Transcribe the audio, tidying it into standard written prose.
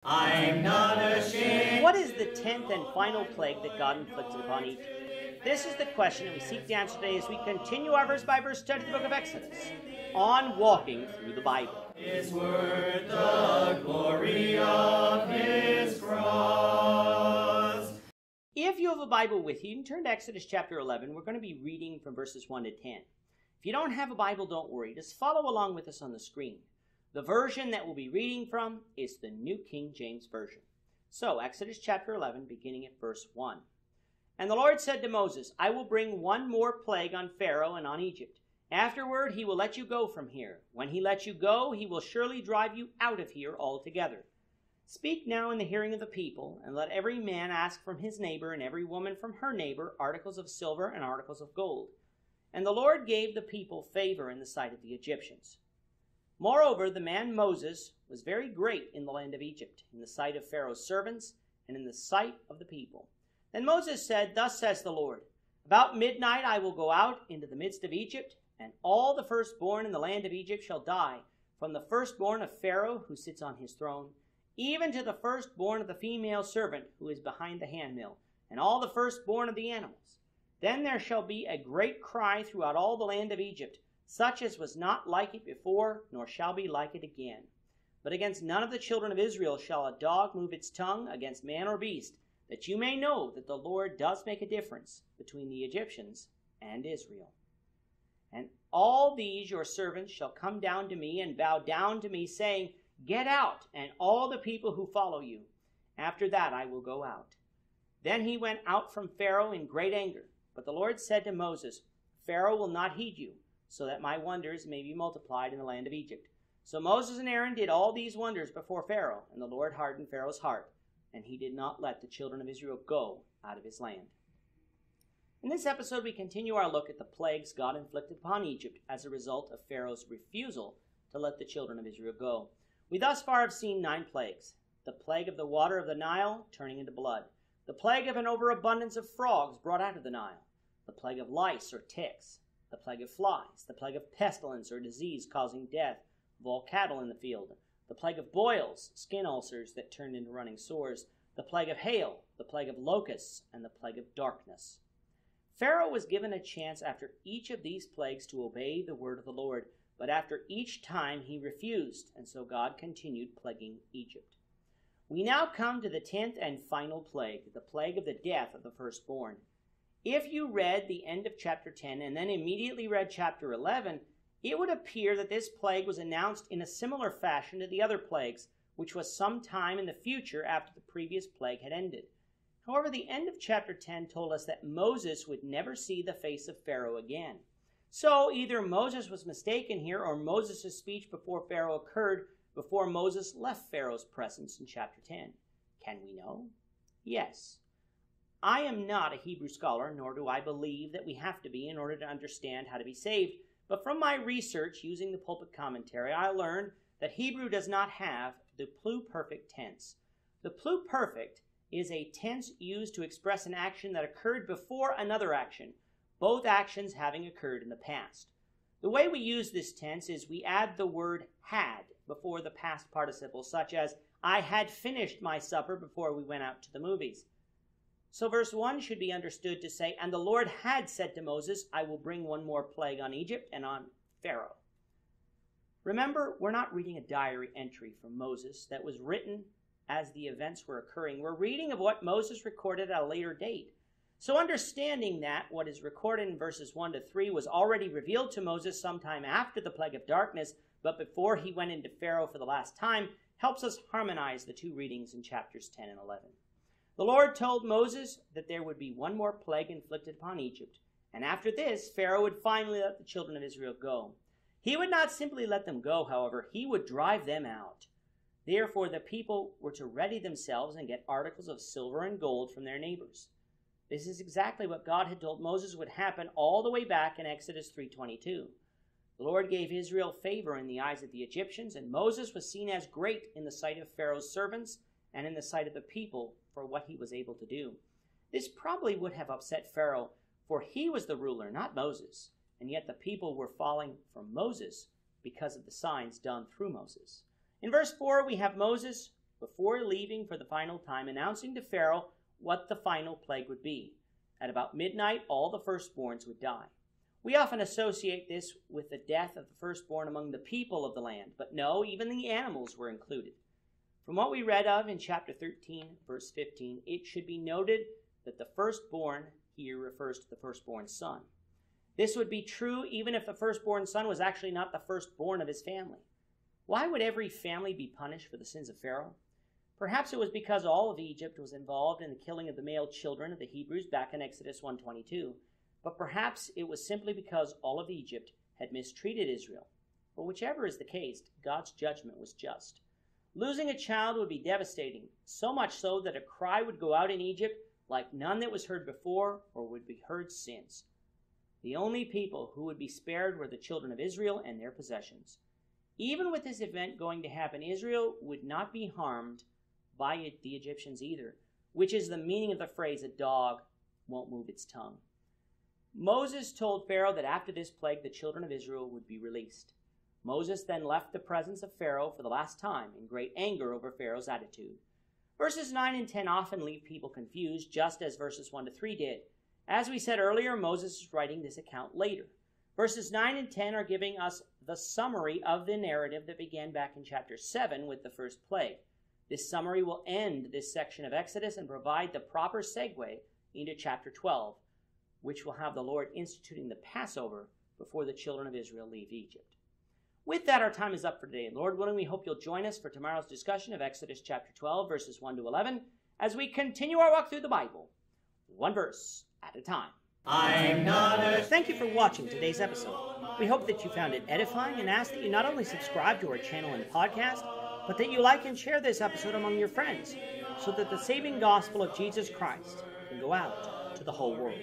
I'm not ashamed. What is the 10th and final plague that God inflicted upon Egypt? This is the question that we seek to answer today as we continue our verse-by-verse study of the book of Exodus on walking through the Bible. Is worth the glory of his cross. If you have a Bible with you, you can turn to Exodus chapter 11. We're going to be reading from verses 1 to 10. If you don't have a Bible, don't worry. Just follow along with us on the screen. The version that we'll be reading from is the New King James Version. So, Exodus chapter 11, beginning at verse 1. And the Lord said to Moses, I will bring one more plague on Pharaoh and on Egypt. Afterward, he will let you go from here. When he lets you go, he will surely drive you out of here altogether. Speak now in the hearing of the people, and let every man ask from his neighbor and every woman from her neighbor articles of silver and articles of gold. And the Lord gave the people favor in the sight of the Egyptians. Moreover, the man Moses was very great in the land of Egypt, in the sight of Pharaoh's servants, and in the sight of the people. Then Moses said, Thus says the Lord, About midnight I will go out into the midst of Egypt, and all the firstborn in the land of Egypt shall die, from the firstborn of Pharaoh who sits on his throne, even to the firstborn of the female servant who is behind the handmill, and all the firstborn of the animals. Then there shall be a great cry throughout all the land of Egypt, such as was not like it before, nor shall be like it again. But against none of the children of Israel shall a dog move its tongue against man or beast, that you may know that the Lord does make a difference between the Egyptians and Israel. And all these your servants shall come down to me and bow down to me, saying, Get out, and all the people who follow you. After that I will go out. Then he went out from Pharaoh in great anger. But the Lord said to Moses, Pharaoh will not heed you, so that my wonders may be multiplied in the land of Egypt. So Moses and Aaron did all these wonders before Pharaoh, and the Lord hardened Pharaoh's heart, and he did not let the children of Israel go out of his land. In this episode, we continue our look at the plagues God inflicted upon Egypt as a result of Pharaoh's refusal to let the children of Israel go. We thus far have seen 9 plagues. The plague of the water of the Nile turning into blood. The plague of an overabundance of frogs brought out of the Nile. The plague of lice or ticks. The plague of flies. The plague of pestilence or disease causing death of all cattle in the field. The plague of boils, skin ulcers that turned into running sores. The plague of hail. The plague of locusts. And the plague of darkness. Pharaoh was given a chance after each of these plagues to obey the word of the Lord, but after each time he refused, and so God continued plaguing Egypt. We now come to the 10th and final plague, the plague of the death of the firstborn. If you read the end of chapter 10 and then immediately read chapter 11, it would appear that this plague was announced in a similar fashion to the other plagues, which was some time in the future after the previous plague had ended. However, the end of chapter 10 told us that Moses would never see the face of Pharaoh again. So either Moses was mistaken here, or Moses' speech before Pharaoh occurred before Moses left Pharaoh's presence in chapter 10. Can we know? Yes. I am not a Hebrew scholar, nor do I believe that we have to be in order to understand how to be saved. But from my research using the pulpit commentary, I learned that Hebrew does not have the pluperfect tense. The pluperfect is a tense used to express an action that occurred before another action, both actions having occurred in the past. The way we use this tense is we add the word had before the past participle, such as, I had finished my supper before we went out to the movies. So verse 1 should be understood to say, And the Lord had said to Moses, I will bring one more plague on Egypt and on Pharaoh. Remember, we're not reading a diary entry from Moses that was written as the events were occurring. We're reading of what Moses recorded at a later date. So understanding that what is recorded in verses 1 to 3 was already revealed to Moses sometime after the plague of darkness, but before he went into Pharaoh for the last time, helps us harmonize the two readings in chapters 10 and 11. The Lord told Moses that there would be one more plague inflicted upon Egypt, and after this, Pharaoh would finally let the children of Israel go. He would not simply let them go, however, he would drive them out. Therefore, the people were to ready themselves and get articles of silver and gold from their neighbors. This is exactly what God had told Moses would happen all the way back in Exodus 3:22. The Lord gave Israel favor in the eyes of the Egyptians, and Moses was seen as great in the sight of Pharaoh's servants and in the sight of the people for what he was able to do. This probably would have upset Pharaoh, for he was the ruler, not Moses, and yet the people were falling from Moses because of the signs done through Moses. In verse 4, we have Moses before leaving for the final time, announcing to Pharaoh what the final plague would be. At about midnight, all the firstborns would die. We often associate this with the death of the firstborn among the people of the land, but no, even the animals were included. From what we read of in chapter 13, verse 15, it should be noted that the firstborn here refers to the firstborn son. This would be true even if the firstborn son was actually not the firstborn of his family. Why would every family be punished for the sins of Pharaoh? Perhaps it was because all of Egypt was involved in the killing of the male children of the Hebrews back in Exodus 1:22, but perhaps it was simply because all of Egypt had mistreated Israel. But whichever is the case, God's judgment was just. Losing a child would be devastating, so much so that a cry would go out in Egypt like none that was heard before or would be heard since. The only people who would be spared were the children of Israel and their possessions. Even with this event going to happen, Israel would not be harmed by the Egyptians either, which is the meaning of the phrase, a dog won't move its tongue. Moses told Pharaoh that after this plague, the children of Israel would be released. Moses then left the presence of Pharaoh for the last time in great anger over Pharaoh's attitude. Verses 9 and 10 often leave people confused, just as verses 1 to 3 did. As we said earlier, Moses is writing this account later. Verses 9 and 10 are giving us the summary of the narrative that began back in chapter 7 with the first plague. This summary will end this section of Exodus and provide the proper segue into chapter 12, which will have the Lord instituting the Passover before the children of Israel leave Egypt. With that, our time is up for today. Lord willing, we hope you'll join us for tomorrow's discussion of Exodus chapter 12, verses 1 to 11, as we continue our walk through the Bible, one verse at a time. Thank you for watching today's episode. We hope that you found it edifying and ask that you not only subscribe to our channel and podcast, but that you like and share this episode among your friends, so that the saving gospel of Jesus Christ can go out to the whole world.